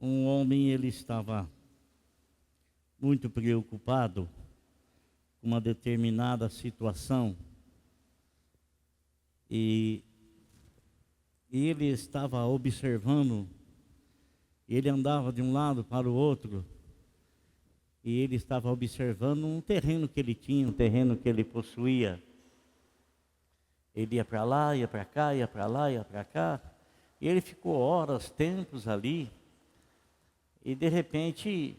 Um homem, ele estava muito preocupado com uma determinada situação e ele estava observando, ele andava de um lado para o outro e ele estava observando um terreno que ele tinha, um terreno que ele possuía. Ele ia para lá, ia para cá, ia para lá, ia para cá, e ele ficou horas, tempos ali, e de repente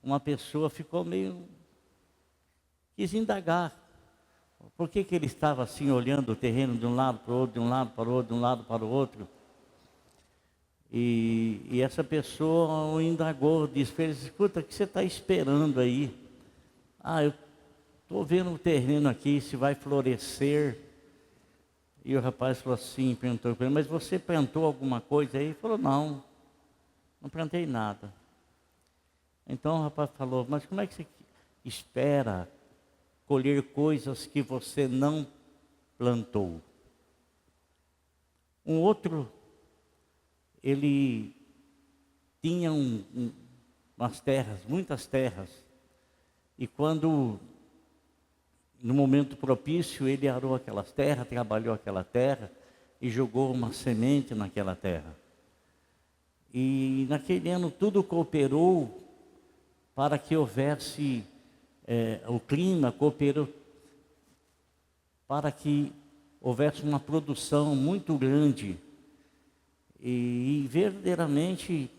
uma pessoa ficou meio, quis indagar, por que ele estava assim olhando o terreno de um lado para o outro, de um lado para o outro, de um lado para o outro. E essa pessoa o indagou, disse para ele: escuta, o que você está esperando aí? Eu estou vendo o terreno aqui, se vai florescer. E o rapaz falou assim, perguntou para ele: mas você plantou alguma coisa aí? Ele falou: não plantei nada. Então o rapaz falou: mas como é que você espera colher coisas que você não plantou? Um outro, ele tinha umas terras, muitas terras, e quando, no momento propício, ele arou aquelas terras, trabalhou aquela terra e jogou uma semente naquela terra. E naquele ano tudo cooperou para que houvesse, o clima cooperou para que houvesse uma produção muito grande. E verdadeiramente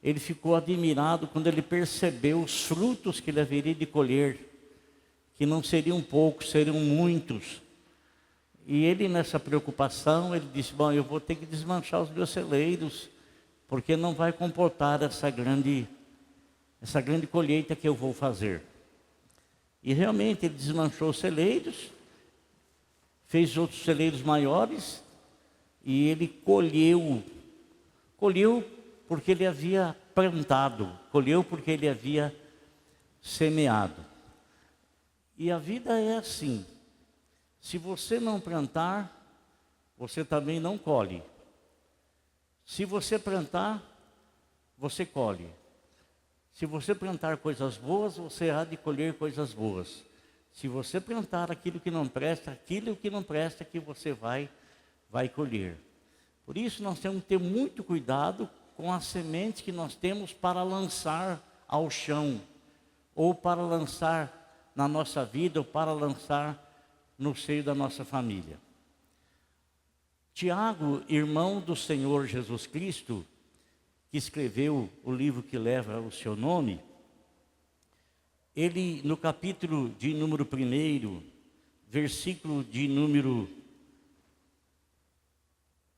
ele ficou admirado quando ele percebeu os frutos que ele haveria de colher, que não seriam poucos, seriam muitos. E ele, nessa preocupação, ele disse: bom, eu vou ter que desmanchar os meus celeiros, porque não vai comportar essa grande colheita que eu vou fazer. E realmente ele desmanchou os celeiros, fez outros celeiros maiores, e ele colheu porque ele havia plantado, colheu porque ele havia semeado. E a vida é assim: se você não plantar, você também não colhe. Se você plantar, você colhe. Se você plantar coisas boas, você há de colher coisas boas. Se você plantar aquilo que não presta que você vai colher. Por isso nós temos que ter muito cuidado com as sementes que nós temos para lançar ao chão, ou para lançar na nossa vida, ou para lançar no seio da nossa família. Tiago, irmão do Senhor Jesus Cristo, que escreveu o livro que leva o seu nome, ele, no capítulo de número 1, versículo de número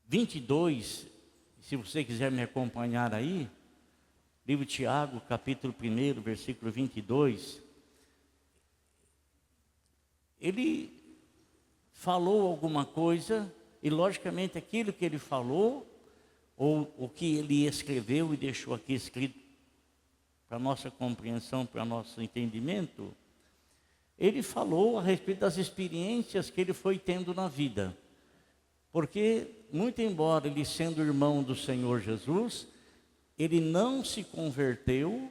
22, se você quiser me acompanhar aí, livro de Tiago, capítulo 1, versículo 22, ele falou alguma coisa, e logicamente aquilo que ele falou, ou o que ele escreveu e deixou aqui escrito para nossa compreensão, para nosso entendimento, ele falou a respeito das experiências que ele foi tendo na vida. Porque, muito embora ele sendo irmão do Senhor Jesus, ele não se converteu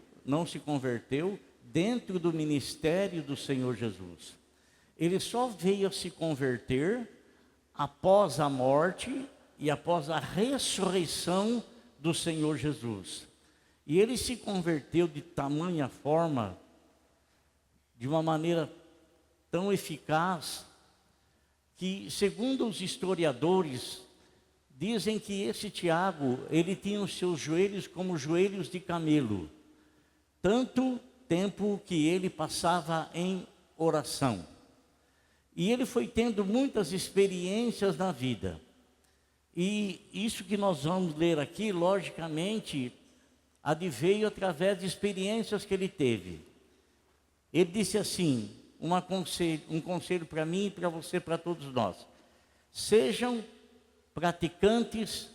dentro do ministério do Senhor Jesus. Ele só veio a se converter após a morte e após a ressurreição do Senhor Jesus. E ele se converteu de tamanha forma, de uma maneira tão eficaz, que, segundo os historiadores, dizem que esse Tiago, ele tinha os seus joelhos como joelhos de camelo, tanto tempo que ele passava em oração. E ele foi tendo muitas experiências na vida. E isso que nós vamos ler aqui, logicamente, adveio através de experiências que ele teve. Ele disse assim, um conselho para mim e para você, para todos nós: sejam praticantes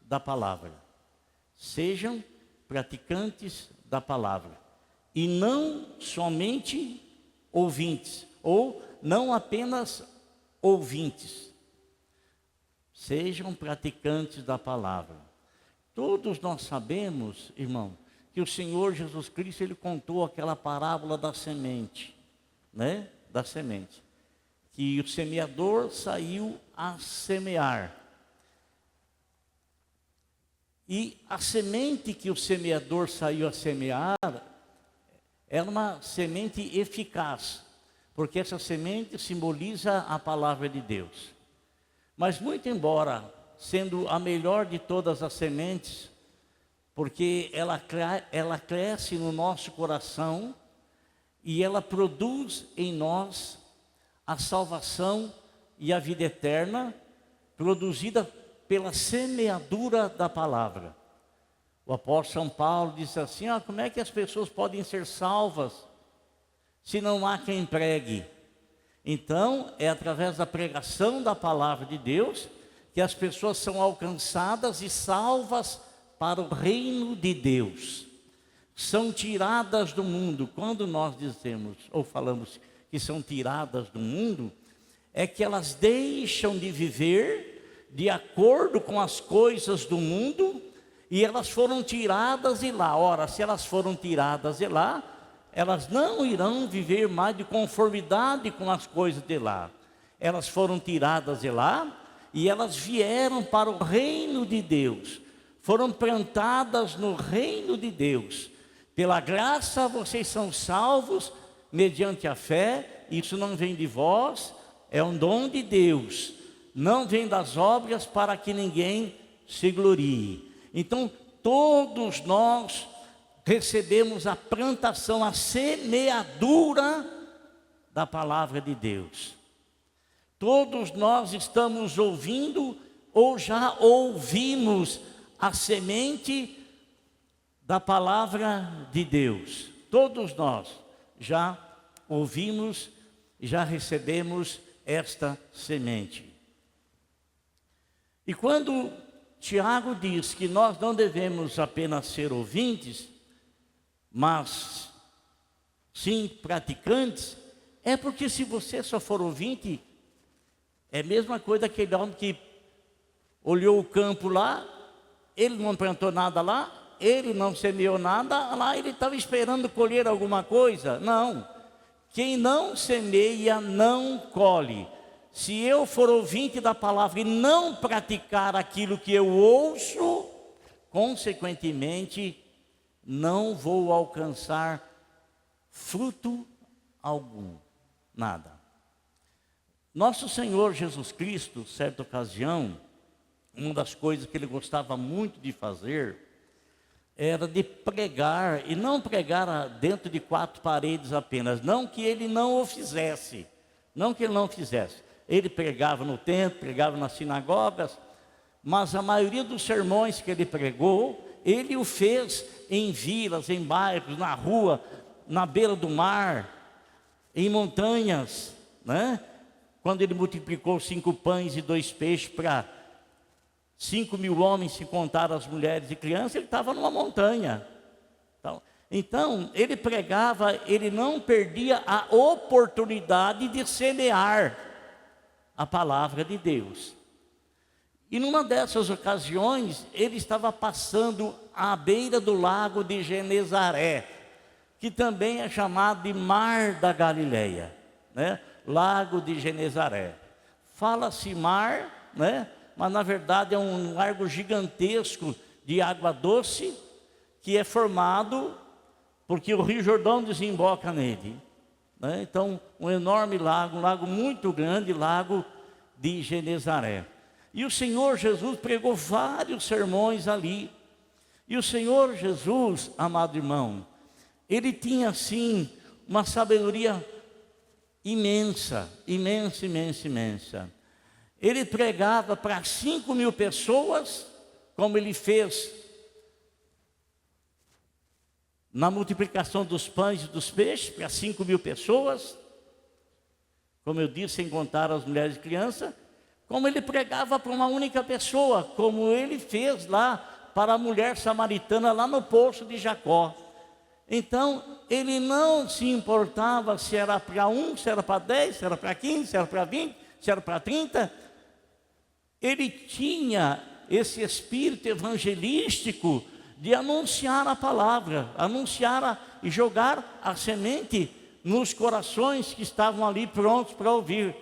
da palavra. Sejam praticantes da palavra. E não somente ouvintes, ou não apenas ouvintes. Sejam praticantes da palavra. Todos nós sabemos, irmão, que o Senhor Jesus Cristo, Ele contou aquela parábola da semente, né? Da semente. Que o semeador saiu a semear. E a semente que o semeador saiu a semear, era uma semente eficaz, porque essa semente simboliza a palavra de Deus. Mas muito embora sendo a melhor de todas as sementes, porque ela cresce no nosso coração e ela produz em nós a salvação e a vida eterna, produzida pela semeadura da palavra. O apóstolo São Paulo disse assim: como é que as pessoas podem ser salvas se não há quem pregue? Então, é através da pregação da palavra de Deus que as pessoas são alcançadas e salvas para o reino de Deus. São tiradas do mundo. Quando nós dizemos ou falamos que são tiradas do mundo, é que elas deixam de viver de acordo com as coisas do mundo e elas foram tiradas de lá. Ora, se elas foram tiradas de lá, elas não irão viver mais de conformidade com as coisas de lá. Elas foram tiradas de lá e elas vieram para o reino de Deus. Foram plantadas no reino de Deus. Pela graça vocês são salvos mediante a fé. Isso não vem de vós, é um dom de Deus. Não vem das obras para que ninguém se glorie. Então, todos nós recebemos a plantação, a semeadura da palavra de Deus. Todos nós estamos ouvindo ou já ouvimos a semente da palavra de Deus. Todos nós já ouvimos e já recebemos esta semente. E quando Tiago diz que nós não devemos apenas ser ouvintes, mas sim praticantes, é porque se você só for ouvinte, é a mesma coisa daquele homem que olhou o campo lá, ele não plantou nada lá, ele não semeou nada lá, ele estava esperando colher alguma coisa. Não, quem não semeia não colhe. Se eu for ouvinte da palavra e não praticar aquilo que eu ouço, consequentemente, não vou alcançar fruto algum, nada. Nosso Senhor Jesus Cristo, certa ocasião, uma das coisas que ele gostava muito de fazer, era de pregar, e não pregar dentro de quatro paredes apenas, não que ele não o fizesse, não que ele não fizesse. Ele pregava no templo, pregava nas sinagogas, mas a maioria dos sermões que ele pregou, ele o fez em vilas, em bairros, na rua, na beira do mar, em montanhas, né? Quando ele multiplicou 5 pães e 2 peixes para 5.000 homens, se contar as mulheres e crianças, ele estava numa montanha. Então, ele pregava, ele não perdia a oportunidade de semear a palavra de Deus. E numa dessas ocasiões, ele estava passando à beira do lago de Genezaré, que também é chamado de Mar da Galileia, né? Lago de Genezaré. Fala-se mar, né? Mas na verdade é um lago gigantesco de água doce, que é formado porque o Rio Jordão desemboca nele, né? Então, um enorme lago, um lago muito grande, lago de Genezaré. E o Senhor Jesus pregou vários sermões ali. E o Senhor Jesus, amado irmão, ele tinha assim uma sabedoria imensa, imensa, imensa, imensa. Ele pregava para 5.000 pessoas, como ele fez na multiplicação dos pães e dos peixes, para 5.000 pessoas, como eu disse, sem contar as mulheres e crianças, como ele pregava para uma única pessoa, como ele fez lá para a mulher samaritana lá no poço de Jacó. Então, ele não se importava se era para 1, se era para 10, se era para 15, se era para 20, se era para 30. Ele tinha esse espírito evangelístico de anunciar a palavra, e jogar a semente nos corações que estavam ali prontos para ouvir.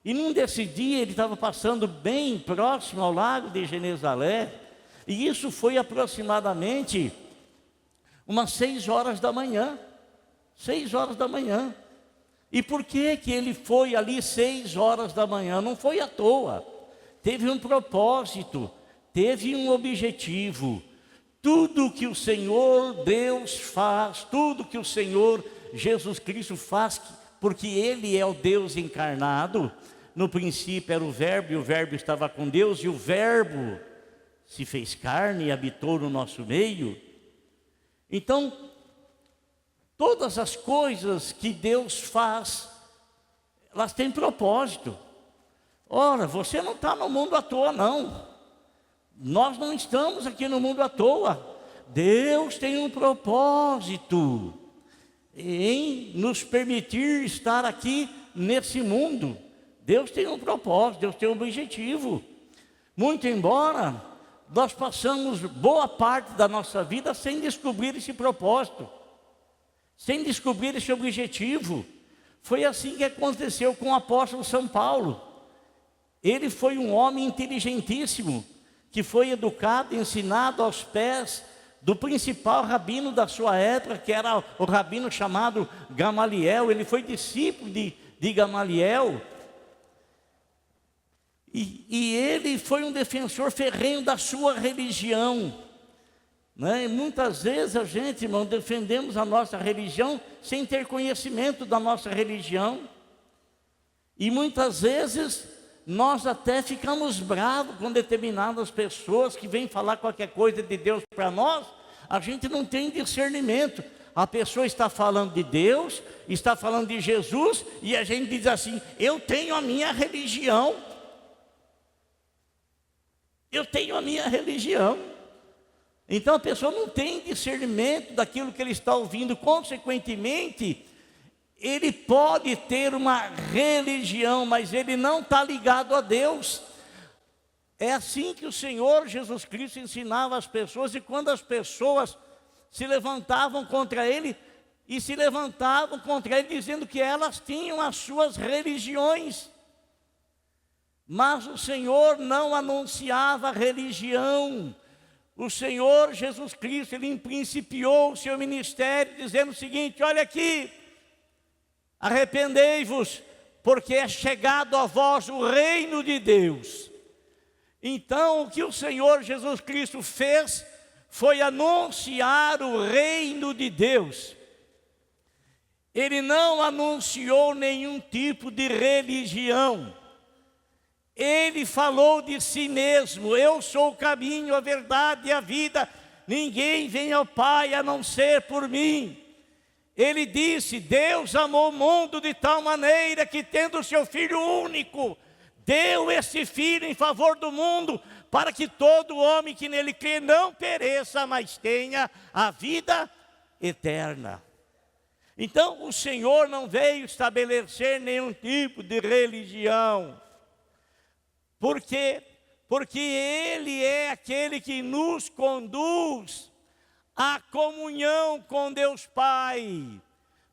E num desse dia ele estava passando bem próximo ao lago de Genezaré, e isso foi aproximadamente umas 6 horas da manhã. 6 horas da manhã. E por que ele foi ali 6 horas da manhã? Não foi à toa. Teve um propósito, teve um objetivo. Tudo que o Senhor Deus faz, tudo que o Senhor Jesus Cristo faz, porque Ele é o Deus encarnado. No princípio era o Verbo, e o Verbo estava com Deus, e o Verbo se fez carne e habitou no nosso meio. Então, todas as coisas que Deus faz, elas têm propósito. Ora, você não está no mundo à toa, não. Nós não estamos aqui no mundo à toa. Deus tem um propósito em nos permitir estar aqui nesse mundo. Deus tem um propósito, Deus tem um objetivo. Muito embora nós passamos boa parte da nossa vida sem descobrir esse propósito, sem descobrir esse objetivo. Foi assim que aconteceu com o apóstolo São Paulo. Ele foi um homem inteligentíssimo, que foi educado e ensinado aos pés do principal rabino da sua época, que era o rabino chamado Gamaliel. Ele foi discípulo de Gamaliel. E ele foi um defensor ferrenho da sua religião, né? E muitas vezes a gente, irmão, defendemos a nossa religião sem ter conhecimento da nossa religião. E muitas vezes nós até ficamos bravos com determinadas pessoas que vêm falar qualquer coisa de Deus para nós. A gente não tem discernimento. A pessoa está falando de Deus, está falando de Jesus, e a gente diz assim: eu tenho a minha religião. Eu tenho a minha religião. Então a pessoa não tem discernimento daquilo que ele está ouvindo. Consequentemente, ele pode ter uma religião, mas ele não está ligado a Deus. É assim que o Senhor Jesus Cristo ensinava as pessoas. E quando as pessoas se levantavam contra ele, dizendo que elas tinham as suas religiões, mas o Senhor não anunciava religião. O Senhor Jesus Cristo, Ele principiou o seu ministério dizendo o seguinte: olha aqui, arrependei-vos, porque é chegado a vós o reino de Deus. Então o que o Senhor Jesus Cristo fez foi anunciar o reino de Deus. Ele não anunciou nenhum tipo de religião. Ele falou de si mesmo: eu sou o caminho, a verdade e a vida, ninguém vem ao Pai a não ser por mim. Ele disse: Deus amou o mundo de tal maneira que, tendo o seu Filho único, deu esse Filho em favor do mundo, para que todo homem que nele crê não pereça, mas tenha a vida eterna. Então o Senhor não veio estabelecer nenhum tipo de religião. Por quê? Porque Ele é aquele que nos conduz à comunhão com Deus Pai.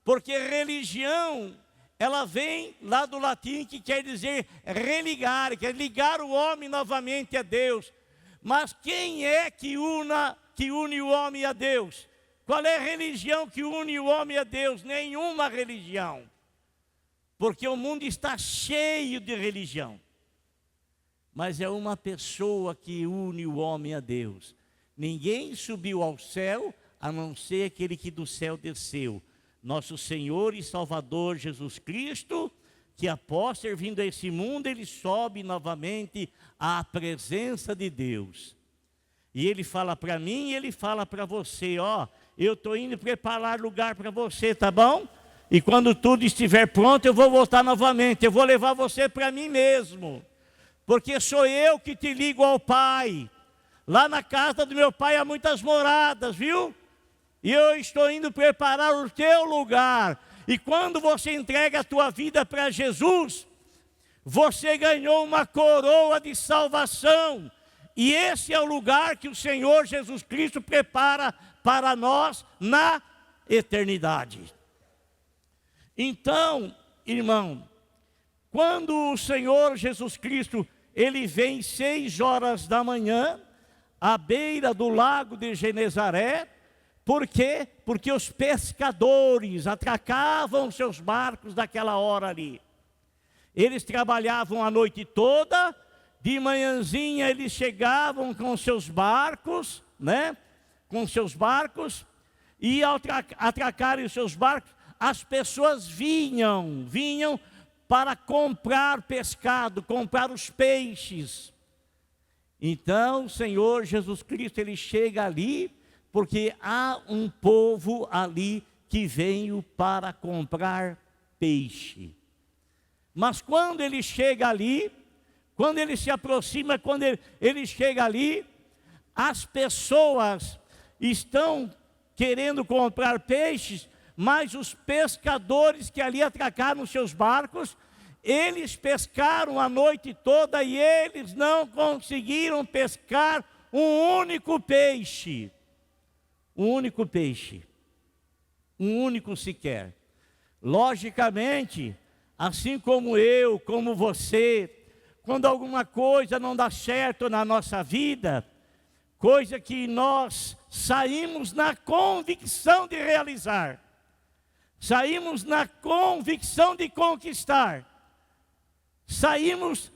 Porque religião, ela vem lá do latim, que quer dizer religar, quer ligar o homem novamente a Deus. Mas quem é que une o homem a Deus? Qual é a religião que une o homem a Deus? Nenhuma religião. Porque o mundo está cheio de religião. Mas é uma pessoa que une o homem a Deus. Ninguém subiu ao céu, a não ser aquele que do céu desceu, nosso Senhor e Salvador Jesus Cristo, que após ter vindo a esse mundo, Ele sobe novamente à presença de Deus. E Ele fala para mim e Ele fala para você: ó, eu estou indo preparar lugar para você, tá bom? E quando tudo estiver pronto, eu vou voltar novamente, eu vou levar você para mim mesmo. Porque sou eu que te ligo ao Pai. Lá na casa do meu Pai há muitas moradas, viu? E eu estou indo preparar o teu lugar. E quando você entrega a tua vida para Jesus, você ganhou uma coroa de salvação. e esse é o lugar que o Senhor Jesus Cristo prepara para nós na eternidade. Então, irmão, quando o Senhor Jesus Cristo, ele vem 6 horas da manhã, à beira do lago de Genezaré. Por quê? Porque os pescadores atracavam seus barcos naquela hora ali. Eles trabalhavam a noite toda, de manhãzinha eles chegavam com seus barcos, né? Com seus barcos, e ao atracarem os seus barcos, as pessoas vinham para comprar pescado, comprar os peixes. Então, o Senhor Jesus Cristo, ele chega ali, porque há um povo ali que veio para comprar peixe. Mas quando ele chega ali, quando ele se aproxima, quando ele chega ali, as pessoas estão querendo comprar peixes, mas os pescadores que ali atracaram seus barcos, eles pescaram a noite toda e eles não conseguiram pescar um único peixe. Um único peixe. Um único sequer. Logicamente, assim como eu, como você, quando alguma coisa não dá certo na nossa vida, coisa que nós saímos na convicção de realizar, saímos na convicção de conquistar, saímos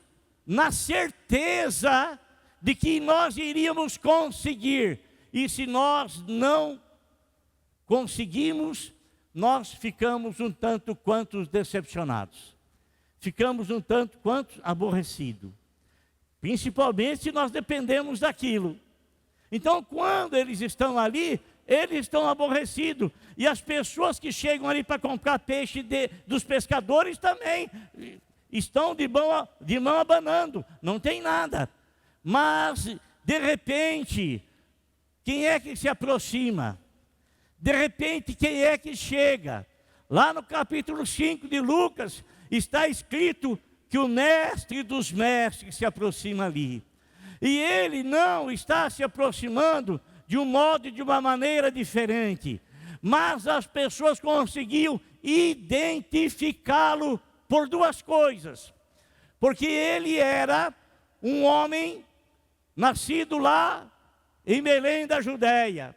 na certeza de que nós iríamos conseguir, e se nós não conseguimos, nós ficamos um tanto quanto decepcionados, ficamos um tanto quanto aborrecidos, principalmente se nós dependemos daquilo. Então, quando eles estão ali, eles estão aborrecidos, e as pessoas que chegam ali para comprar peixe dos pescadores também estão de mão abanando, não tem nada. Mas, de repente, quem é que se aproxima? De repente, quem é que chega? Lá no capítulo 5 de Lucas, está escrito que o mestre dos mestres se aproxima ali. E ele não está se aproximando de um modo e de uma maneira diferente. Mas as pessoas conseguiam identificá-lo por duas coisas. Porque ele era um homem nascido lá em Belém da Judéia.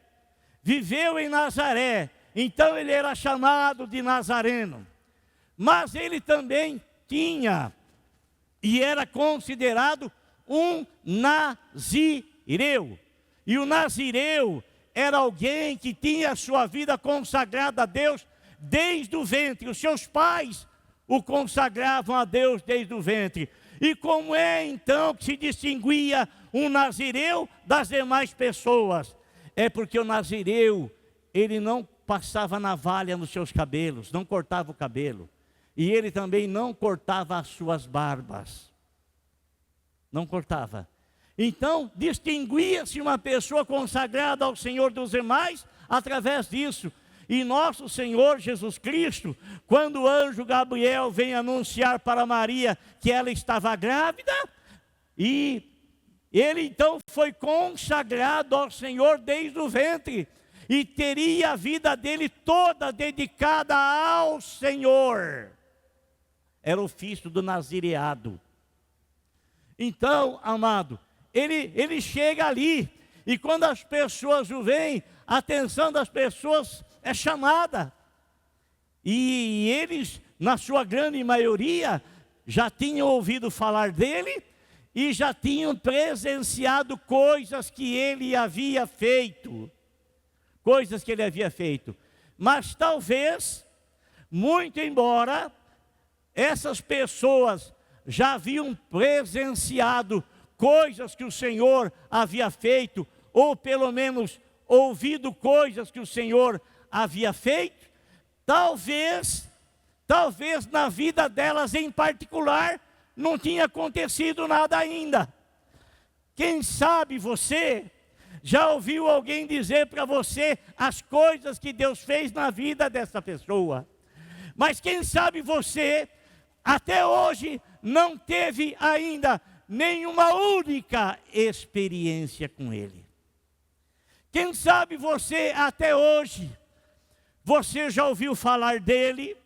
Viveu em Nazaré. Então ele era chamado de Nazareno. Mas ele também tinha e era considerado um nazireu. E o nazireu era alguém que tinha a sua vida consagrada a Deus desde o ventre. Os seus pais o consagravam a Deus desde o ventre. E como é então que se distinguia um nazireu das demais pessoas? É porque o nazireu, ele não passava navalha nos seus cabelos, não cortava o cabelo. E ele também não cortava as suas barbas. Não cortava. Então, distinguia-se uma pessoa consagrada ao Senhor dos demais através disso. E nosso Senhor Jesus Cristo, quando o anjo Gabriel vem anunciar para Maria que ela estava grávida, e ele então foi consagrado ao Senhor desde o ventre, e teria a vida dele toda dedicada ao Senhor. Era o ofício do nazireado. Então, amado, ele chega ali, e quando as pessoas o veem, a atenção das pessoas é chamada. E eles, na sua grande maioria, já tinham ouvido falar dele, e já tinham presenciado coisas que ele havia feito. Coisas que ele havia feito. Mas talvez, muito embora, essas pessoas já haviam presenciado coisas que o Senhor havia feito, ou pelo menos ouvido coisas que o Senhor havia feito, talvez na vida delas em particular, não tinha acontecido nada ainda. Quem sabe você já ouviu alguém dizer para você as coisas que Deus fez na vida dessa pessoa. Mas quem sabe você, até hoje, não teve ainda nenhuma única experiência com Ele. Quem sabe você até hoje, você já ouviu falar dele,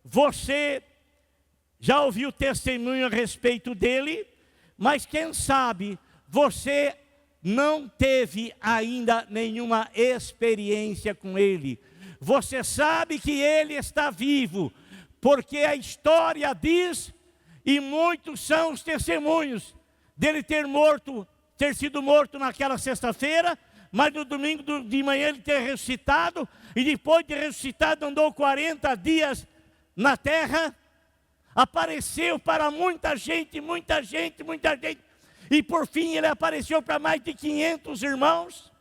você já ouviu testemunho a respeito dele, mas quem sabe você não teve ainda nenhuma experiência com ele. Você sabe que ele está vivo, porque a história diz, e muitos são os testemunhos, dele ter sido morto naquela sexta-feira, mas no domingo de manhã ele ter ressuscitado, e depois de ressuscitado andou 40 dias na terra, apareceu para muita gente, e por fim ele apareceu para mais de 500 irmãos,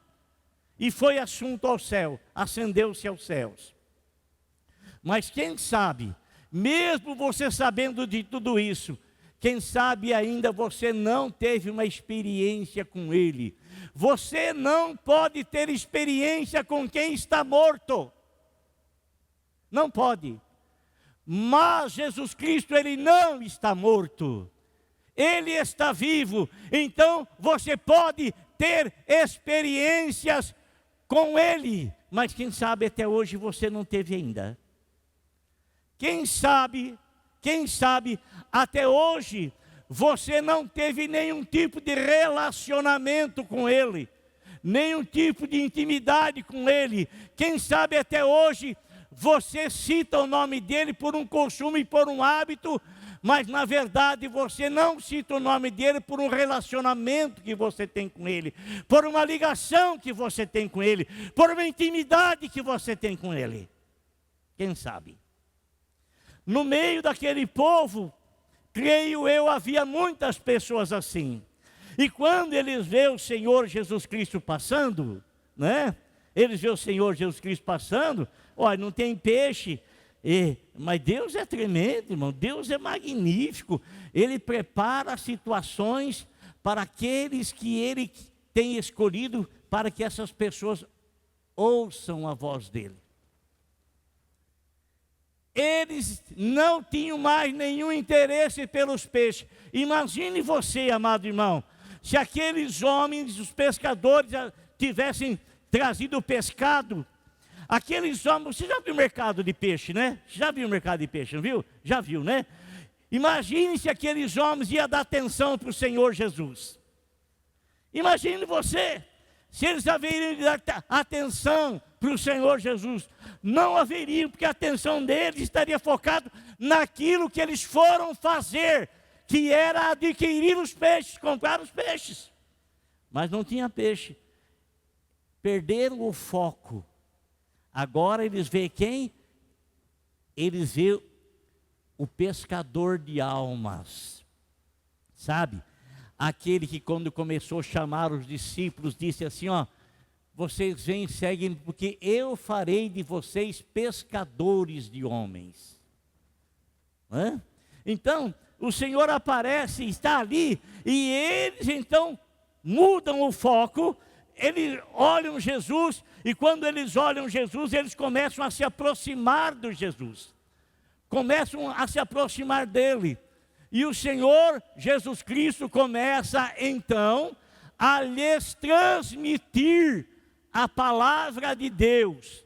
e foi assunto ao céu, ascendeu-se aos céus. Mas quem sabe, mesmo você sabendo de tudo isso, quem sabe ainda você não teve uma experiência com Ele. Você não pode ter experiência com quem está morto. Não pode. Mas Jesus Cristo, Ele não está morto. Ele está vivo. Então você pode ter experiências com Ele. Mas quem sabe até hoje você não teve ainda. Quem sabe, até hoje, você não teve nenhum tipo de relacionamento com Ele, nenhum tipo de intimidade com Ele. Quem sabe até hoje, você cita o nome dEle por um costume e por um hábito, mas na verdade você não cita o nome dEle por um relacionamento que você tem com Ele, por uma ligação que você tem com Ele, por uma intimidade que você tem com Ele. Quem sabe? No meio daquele povo, creio eu, havia muitas pessoas assim. E quando eles vê o Senhor Jesus Cristo passando, né? Eles vê o Senhor Jesus Cristo passando, olha, não tem peixe. Mas Deus é tremendo, irmão. Deus é magnífico. Ele prepara situações para aqueles que Ele tem escolhido, para que essas pessoas ouçam a voz dEle. Eles não tinham mais nenhum interesse pelos peixes. Imagine você, amado irmão, se aqueles homens, os pescadores, tivessem trazido o pescado. Aqueles homens, você já viu o mercado de peixe, né? Já viu o mercado de peixe, não viu? Já viu, né? Imagine se aqueles homens iam dar atenção para o Senhor Jesus. Imagine você, se eles haveriam de dar atenção para o Senhor Jesus. Não haveriam, porque a atenção deles estaria focada naquilo que eles foram fazer, que era adquirir os peixes, comprar os peixes. Mas não tinha peixe. Perderam o foco. Agora eles veem quem? Eles veem o pescador de almas. Sabe? Aquele que quando começou a chamar os discípulos, disse assim, ó, vocês vêm e seguem, porque eu farei de vocês pescadores de homens. Então, o Senhor aparece, está ali, e eles então mudam o foco, eles olham Jesus, e quando eles olham Jesus, eles começam a se aproximar de Jesus. Começam a se aproximar dele. E o Senhor Jesus Cristo começa então a lhes transmitir a palavra de Deus.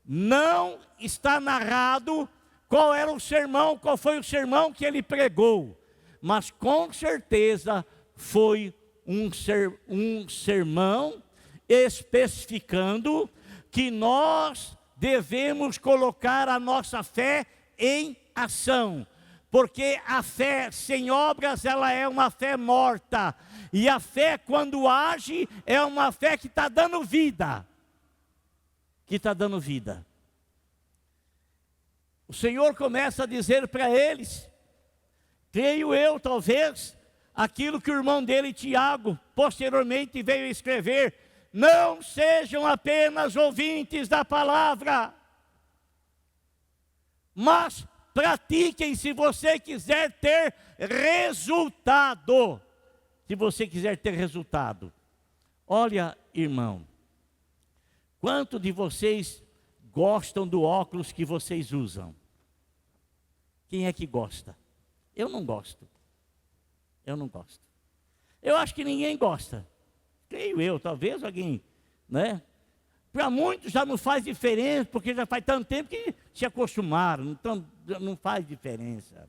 Não está narrado qual era o sermão, qual foi o sermão que ele pregou, mas com certeza foi um sermão especificando que nós devemos colocar a nossa fé em ação. Porque a fé sem obras, ela é uma fé morta. E a fé, quando age, é uma fé que está dando vida. O Senhor começa a dizer para eles, creio eu, talvez, aquilo que o irmão dele, Tiago, posteriormente veio escrever, não sejam apenas ouvintes da palavra, mas pratiquem se você quiser ter resultado. Se você quiser ter resultado. Olha, irmão, quanto de vocês gostam do óculos que vocês usam? Quem é que gosta? Eu não gosto. Eu acho que ninguém gosta. Creio eu, talvez alguém, né? Para muitos já não faz diferença, porque já faz tanto tempo que se acostumaram, então não faz diferença.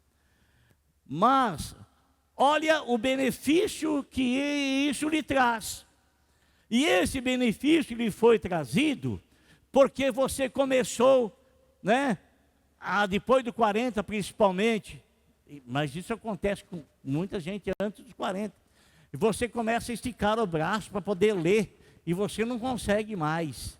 Mas, olha o benefício que isso lhe traz. E esse benefício lhe foi trazido porque você começou, né? Depois do 40 principalmente, mas isso acontece com muita gente antes dos 40. E você começa a esticar o braço para poder ler, e você não consegue mais,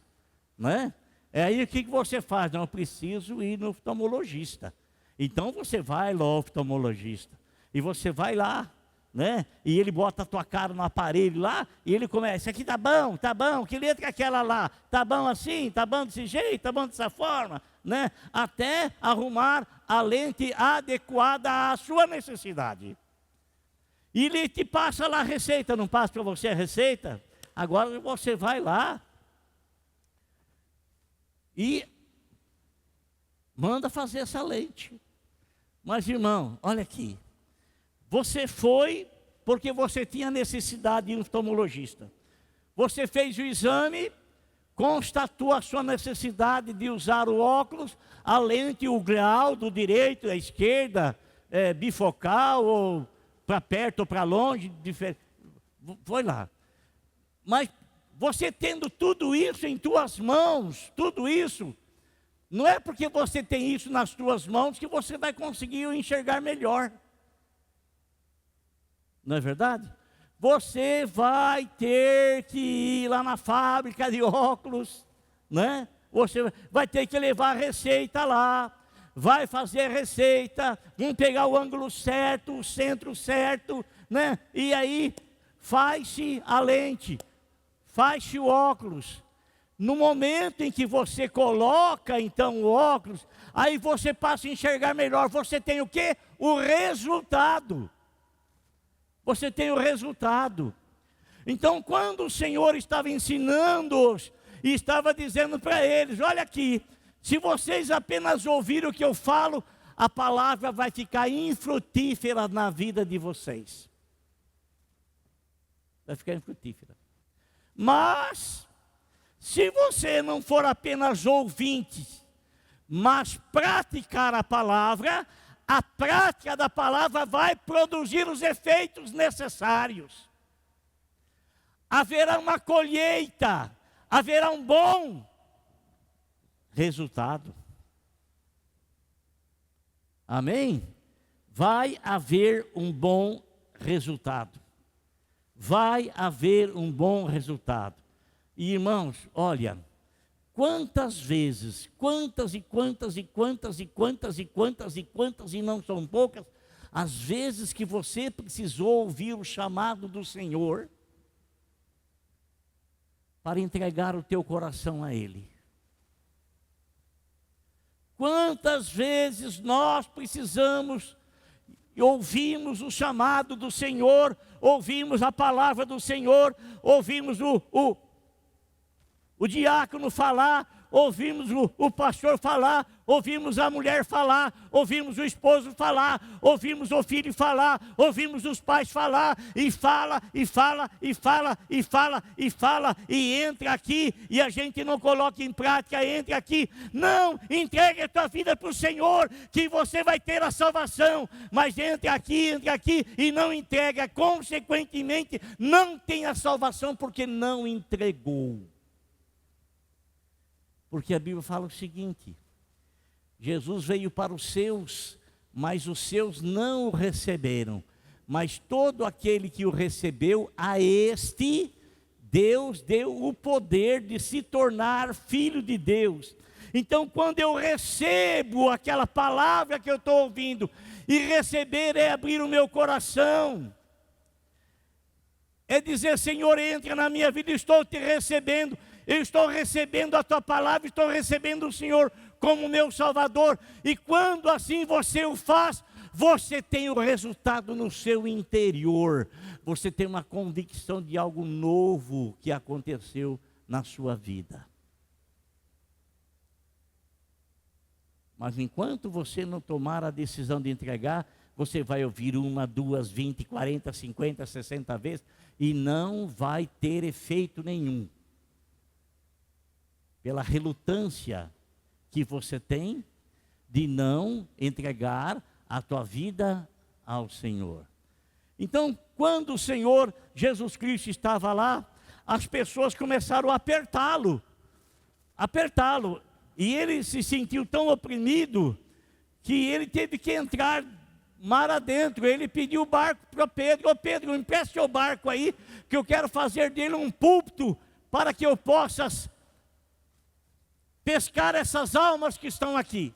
né? Aí o que você faz? Não, eu preciso ir no oftalmologista. Então você vai lá ao oftalmologista, e você vai lá, né? E ele bota a tua cara no aparelho lá, e ele começa, isso aqui tá bom, que letra é aquela lá? Tá bom assim, tá bom desse jeito, tá bom dessa forma, né? Até arrumar a lente adequada à sua necessidade. E ele te passa lá a receita, não passa para você a receita? Agora você vai lá e manda fazer essa lente. Mas irmão, olha aqui. Você foi porque você tinha necessidade de um oftalmologista. Você fez o exame, constatou a sua necessidade de usar o óculos, a lente, o grau do direito, da esquerda, bifocal, ou para perto ou para longe, foi lá. Mas você tendo tudo isso em tuas mãos, tudo isso, não é porque você tem isso nas tuas mãos que você vai conseguir enxergar melhor. Não é verdade? Você vai ter que ir lá na fábrica de óculos, né? Você vai ter que levar a receita lá, vai fazer a receita, vão pegar o ângulo certo, o centro certo, né? E aí faz-se a lente, faz-se o óculos. No momento em que você coloca então o óculos, aí você passa a enxergar melhor. Você tem o quê? O resultado. Você tem o resultado. Então, quando o Senhor estava ensinando-os e estava dizendo para eles, olha aqui, se vocês apenas ouvirem o que eu falo, a palavra vai ficar infrutífera na vida de vocês. Vai ficar infrutífera. Mas, se você não for apenas ouvinte, mas praticar a palavra, a prática da palavra vai produzir os efeitos necessários. Haverá uma colheita, haverá um bom resultado. Amém? Vai haver um bom resultado. Vai haver um bom resultado. E irmãos, olha, quantas vezes, e não são poucas, as vezes que você precisou ouvir o chamado do Senhor para entregar o teu coração a Ele. Quantas vezes nós precisamos e ouvimos o chamado do Senhor, ouvimos a palavra do Senhor, ouvimos o diácono falar, ouvimos o pastor falar, ouvimos a mulher falar, ouvimos o esposo falar, ouvimos o filho falar, ouvimos os pais falar, e fala, e fala, e fala, e fala, e fala, e entra aqui, e a gente não coloca em prática, entra aqui. Não, entregue a tua vida para o Senhor, que você vai ter a salvação, mas entra aqui, e não entrega, consequentemente, não tem a salvação, porque não entregou. Porque a Bíblia fala o seguinte, Jesus veio para os seus, mas os seus não o receberam. Mas todo aquele que o recebeu, a este, Deus deu o poder de se tornar filho de Deus. Então, quando eu recebo aquela palavra que eu estou ouvindo, e receber é abrir o meu coração, é dizer, Senhor, entra na minha vida, estou te recebendo. Eu estou recebendo a tua palavra, estou recebendo o Senhor como meu Salvador. E quando assim você o faz, você tem o resultado no seu interior. Você tem uma convicção de algo novo que aconteceu na sua vida. Mas enquanto você não tomar a decisão de entregar, Você vai ouvir 1, 2, 20, 40, 50, 60 vezes e não vai ter efeito nenhum. Pela relutância que você tem de não entregar a tua vida ao Senhor. Então, quando o Senhor Jesus Cristo estava lá, as pessoas começaram a apertá-lo. E ele se sentiu tão oprimido que ele teve que entrar mar adentro. Ele pediu o barco para Pedro. Ô Pedro, empreste o barco aí, que eu quero fazer dele um púlpito para que eu possa pescar essas almas que estão aqui.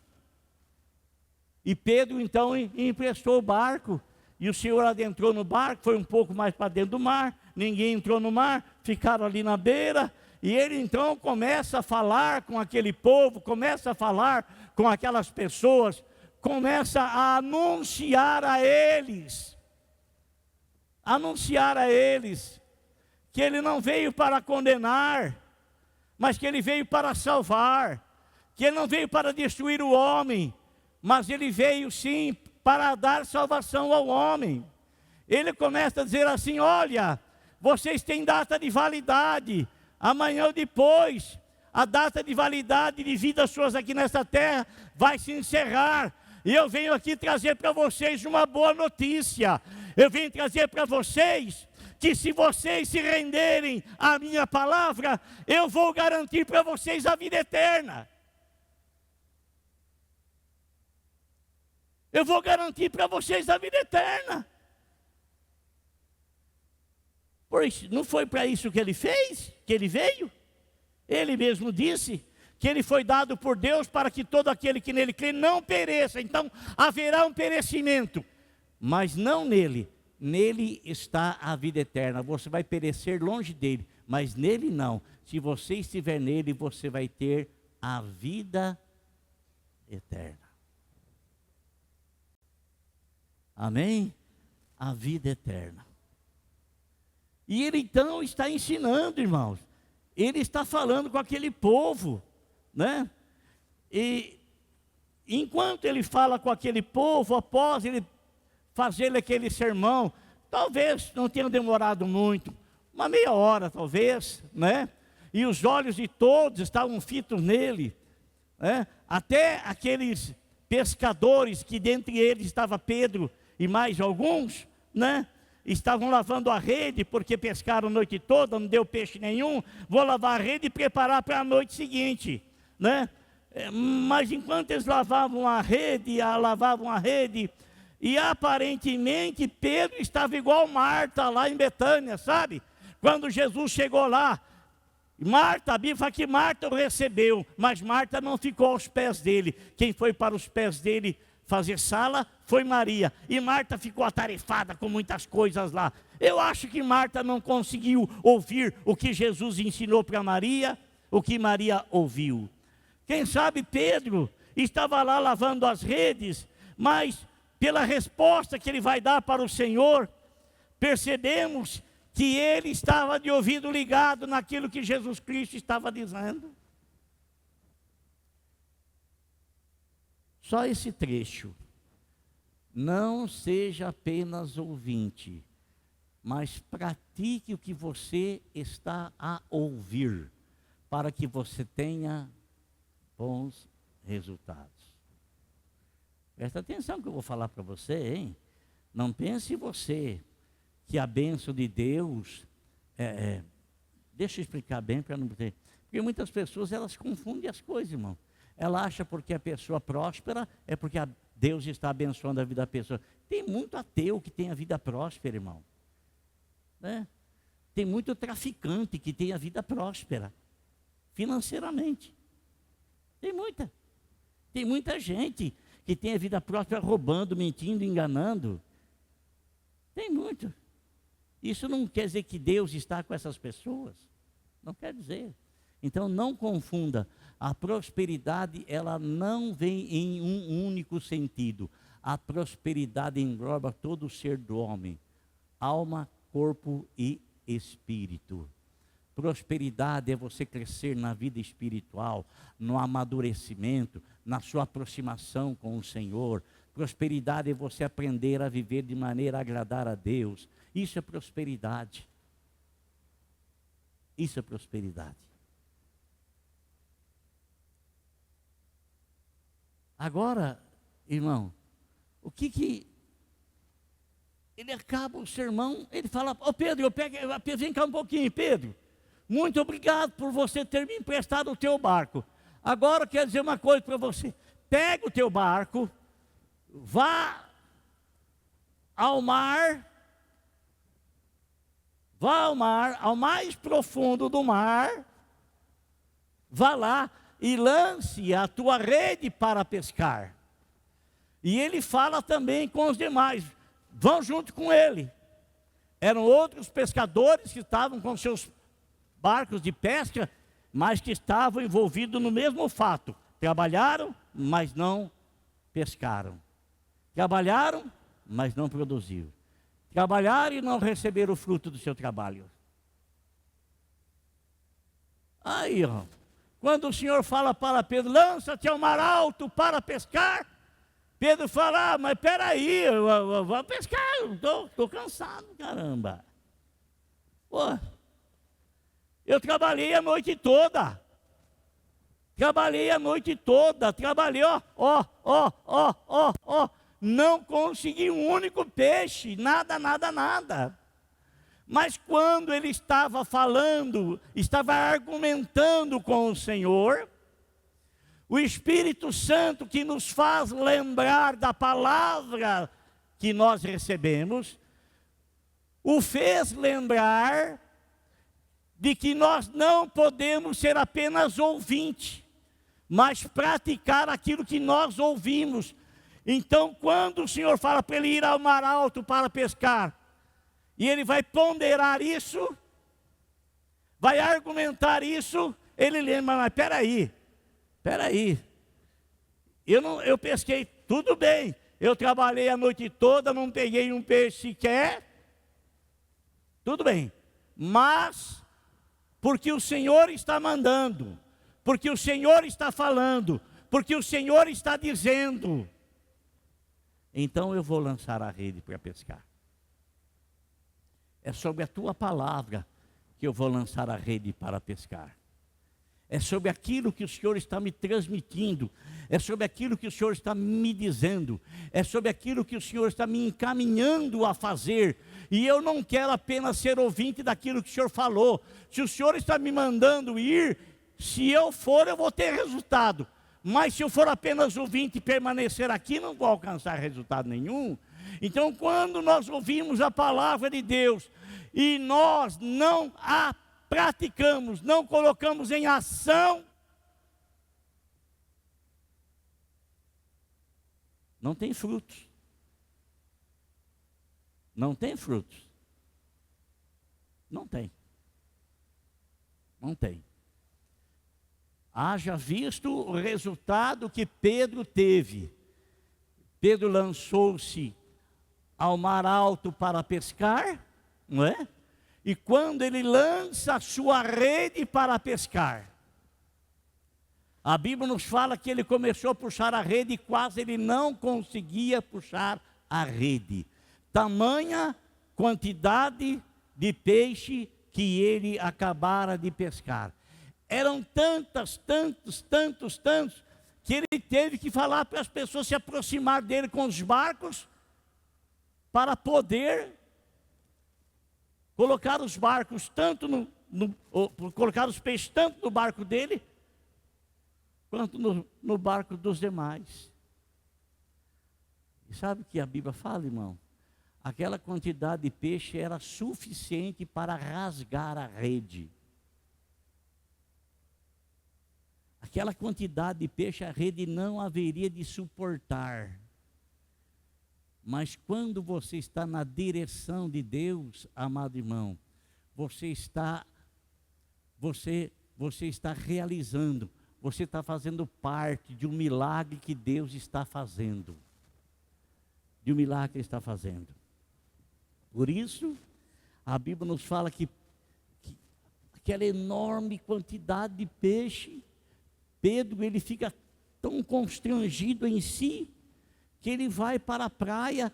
E Pedro então emprestou o barco. E o Senhor adentrou no barco, foi um pouco mais para dentro do mar. Ninguém entrou no mar, ficaram ali na beira. E ele então começa a falar com aquele povo, começa a falar com aquelas pessoas, começa a anunciar a eles que ele não veio para condenar, mas que ele veio para salvar, que ele não veio para destruir o homem, mas ele veio sim para dar salvação ao homem. Ele começa a dizer assim: olha, vocês têm data de validade, amanhã ou depois, a data de validade de vidas suas aqui nesta terra vai se encerrar. E eu venho aqui trazer para vocês uma boa notícia. Eu venho trazer para vocês que se vocês se renderem à minha palavra, eu vou garantir para vocês a vida eterna. Eu vou garantir para vocês a vida eterna. Pois não foi para isso que ele fez, que ele veio? Ele mesmo disse que ele foi dado por Deus para que todo aquele que nele crê não pereça. Então haverá um perecimento, mas não nele. Nele está a vida eterna. Você vai perecer longe dele, mas nele não. Se você estiver nele, você vai ter a vida eterna. Amém? A vida eterna. E ele então está ensinando, irmãos. Ele está falando com aquele povo, né? E enquanto ele fala com aquele povo, após ele fazer aquele sermão, talvez não tenha demorado muito, uma meia hora talvez, né? E os olhos de todos estavam fitos nele, né? Até aqueles pescadores, que dentre eles estava Pedro e mais alguns, né? Estavam lavando a rede, porque pescaram a noite toda, não deu peixe nenhum. Vou lavar a rede e preparar para a noite seguinte, né? Mas enquanto eles lavavam a rede, e aparentemente Pedro estava igual Marta lá em Betânia, sabe? Quando Jesus chegou lá, a Bíblia fala que Marta o recebeu, mas Marta não ficou aos pés dele. Quem foi para os pés dele fazer sala foi Maria, e Marta ficou atarefada com muitas coisas lá. Eu acho que Marta não conseguiu ouvir o que Jesus ensinou para Maria, o que Maria ouviu. Quem sabe Pedro estava lá lavando as redes, mas pela resposta que ele vai dar para o Senhor, percebemos que ele estava de ouvido ligado naquilo que Jesus Cristo estava dizendo. Só esse trecho. Não seja apenas ouvinte, mas pratique o que você está a ouvir, para que você tenha bons resultados. Presta atenção que eu vou falar para você, hein? Não pense você que a bênção de Deus deixa eu explicar bem para não ter. Porque muitas pessoas elas confundem as coisas, irmão. Ela acha porque a pessoa próspera é porque Deus está abençoando a vida da pessoa. Tem muito ateu que tem a vida próspera, irmão. Né? Tem muito traficante que tem a vida próspera, financeiramente. Tem muita gente que tem a vida próspera roubando, mentindo, enganando. Tem muito. Isso não quer dizer que Deus está com essas pessoas. Não quer dizer. Então não confunda. A prosperidade, ela não vem em um único sentido. A prosperidade engloba todo o ser do homem. Alma, corpo e espírito. Prosperidade é você crescer na vida espiritual, no amadurecimento, na sua aproximação com o Senhor, Prosperidade é você aprender a viver de maneira a agradar a Deus. Isso é prosperidade. Isso é prosperidade. Agora, irmão, o que ele acaba o sermão, ele fala: ô Pedro, vem cá um pouquinho, Pedro. Muito obrigado por você ter me emprestado o teu barco. Agora eu quero dizer uma coisa para você. Pega o teu barco, vá ao mar, ao mais profundo do mar, vá lá e lance a tua rede para pescar. E ele fala também com os demais, vão junto com ele. Eram outros pescadores que estavam com seus barcos de pesca, mas que estavam envolvidos no mesmo fato. Trabalharam, mas não pescaram. Trabalharam, mas não produziram. Trabalharam e não receberam o fruto do seu trabalho. Aí, ó, quando o Senhor fala para Pedro: lança-te ao mar alto para pescar, Pedro fala: mas peraí, eu vou pescar, estou cansado, caramba. Pô, eu trabalhei a noite toda. Trabalhei, não consegui um único peixe, nada. Mas quando ele estava falando, estava argumentando com o Senhor, o Espírito Santo, que nos faz lembrar da palavra que nós recebemos, o fez lembrar de que nós não podemos ser apenas ouvinte, mas praticar aquilo que nós ouvimos. Então, quando o Senhor fala para ele ir ao mar alto para pescar, e ele vai ponderar isso, vai argumentar isso, ele lembra: mas peraí, eu pesquei, tudo bem, eu trabalhei a noite toda, não peguei um peixe sequer, tudo bem, mas porque o Senhor está mandando, porque o Senhor está falando, porque o Senhor está dizendo, então eu vou lançar a rede para pescar. É sobre a tua palavra que eu vou lançar a rede para pescar. É sobre aquilo que o Senhor está me transmitindo, é sobre aquilo que o Senhor está me dizendo, é sobre aquilo que o Senhor está me encaminhando a fazer. E eu não quero apenas ser ouvinte daquilo que o Senhor falou. Se o Senhor está me mandando ir, se eu for, eu vou ter resultado. Mas se eu for apenas ouvinte e permanecer aqui, não vou alcançar resultado nenhum. Então, quando nós ouvimos a palavra de Deus e nós não a praticamos, não colocamos em ação, não tem frutos. Não tem frutos. Não tem. Haja visto o resultado que Pedro teve. Pedro lançou-se ao mar alto para pescar, não é? E quando ele lança a sua rede para pescar, a Bíblia nos fala que ele começou a puxar a rede e quase ele não conseguia puxar a rede. Tamanha quantidade de peixe que ele acabara de pescar. Eram tantos, que ele teve que falar para as pessoas se aproximar dele com os barcos, para poder colocar os barcos colocar os peixes tanto no barco dele, quanto no barco dos demais. E sabe o que a Bíblia fala, irmão? Aquela quantidade de peixe era suficiente para rasgar a rede. Aquela quantidade de peixe a rede não haveria de suportar. Mas quando você está na direção de Deus, amado irmão, você está realizando, você está fazendo parte de um milagre que Deus está fazendo. De um milagre que Ele está fazendo. Por isso, a Bíblia nos fala que aquela enorme quantidade de peixe, Pedro, ele fica tão constrangido em si, que ele vai para a praia,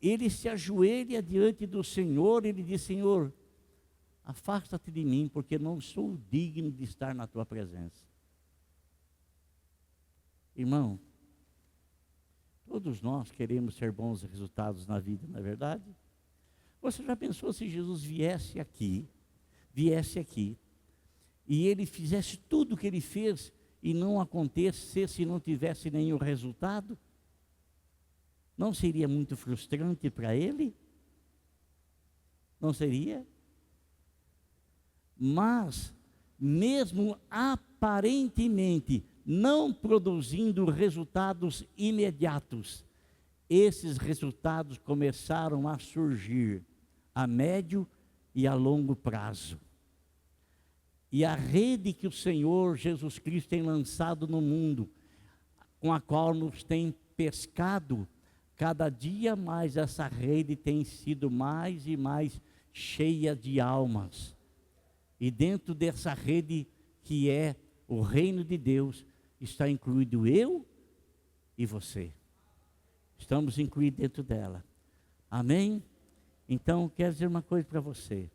ele se ajoelha diante do Senhor, ele diz: Senhor, afasta-te de mim, porque não sou digno de estar na tua presença. Irmão, todos nós queremos ter bons resultados na vida, não é verdade? Você já pensou se Jesus viesse aqui, e ele fizesse tudo o que ele fez e não acontecesse, não tivesse nenhum resultado? Não seria muito frustrante para ele? Não seria? Mas, mesmo aparentemente não produzindo resultados imediatos, esses resultados começaram a surgir a médio e a longo prazo. E a rede que o Senhor Jesus Cristo tem lançado no mundo, com a qual nos tem pescado, cada dia mais essa rede tem sido mais e mais cheia de almas. E dentro dessa rede que é o reino de Deus, está incluído eu e você. Estamos incluídos dentro dela. Amém? Então, quero dizer uma coisa para você.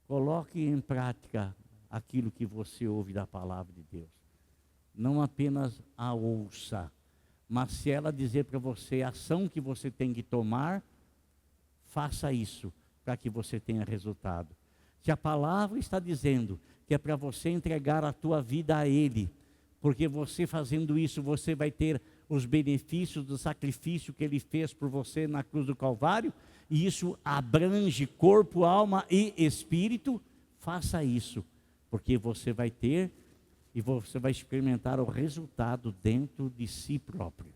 Coloque em prática aquilo que você ouve da palavra de Deus. Não apenas a ouça, mas se ela dizer para você a ação que você tem que tomar, faça isso para que você tenha resultado. Se a palavra está dizendo que é para você entregar a tua vida a Ele, porque você fazendo isso, você vai ter os benefícios do sacrifício que Ele fez por você na cruz do Calvário, e isso abrange corpo, alma e espírito, faça isso, porque você vai ter e você vai experimentar o resultado dentro de si próprio.